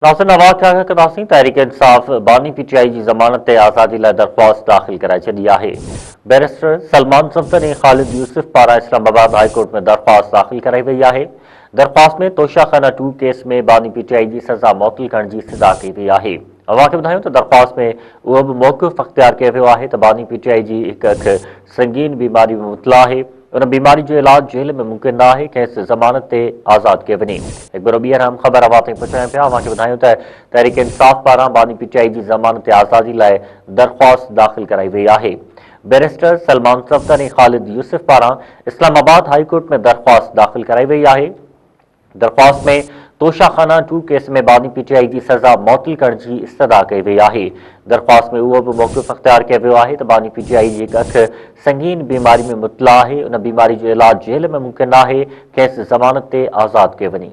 नासिर नवाज़ ख़्याल कंदासीं तहरीक इंसाफ़ बानी पीटीआई की ज़मानत ते आज़ादी लाइ दरख़्वास्त दाख़िल कराए छॾी आहे। बैरिस्टर सलमान सफ़दर ऐं ख़ालिद यूसुफ पारां इस्लामाबाद हाई कोर्ट में दरख़्वास्त दाख़िल कराई वई आहे। दरख़्वास्त में तोशाखाना 2 केस में बानी पीटीआई की सज़ा मुअत्तल करण की इस्तदा कई वई आहे। अव्हां खे ॿुधायूं त दरख़्वास्त में उहो बि मौक़िफ़ अख़्तियार कयो वियो आहे त बानी पीटीआई जी हिकु अखि संगीन बीमारी में मुब्तला आहे। उन बीमारी जो इलाज जेल में मुमकिन न आहे, खेसि ज़मानत ते आज़ाद कयो वञे। हिकु भेरो ॿीहर हम ख़बर अव्हां ताईं पहुचायूं पिया। अव्हां खे ॿुधायूं त तहरीक इंसाफ़ पारां बानी पीटीआई जी ज़मानत ते आज़ादी लाइ दरख़्वास्त दाख़िल कराई वई आहे। बैरिस्टर सलमान सफ़दर ऐं ख़ालिद यूसुफ पारां इस्लामाबाद हाई कोर्ट में दरख़्वास्त दाख़िल कराई वई आहे। दरख़्वास्त में तोशाखाना 2 केस में बानी पीटीआई की सज़ा मुअत्तल करण की इस्तदा कई वई आहे। दरख़्वास्त में उहो बि मौक़िफ़ अख़्तियार कयो वियो आहे त बानी पीटीआई जी हिकु अखि संगीन बीमारी में मुब्तला आहे। उन बीमारी जो इलाज जेल में मुमकिन न आहे, खेसि ज़मानत ते आज़ाद कयो वञे।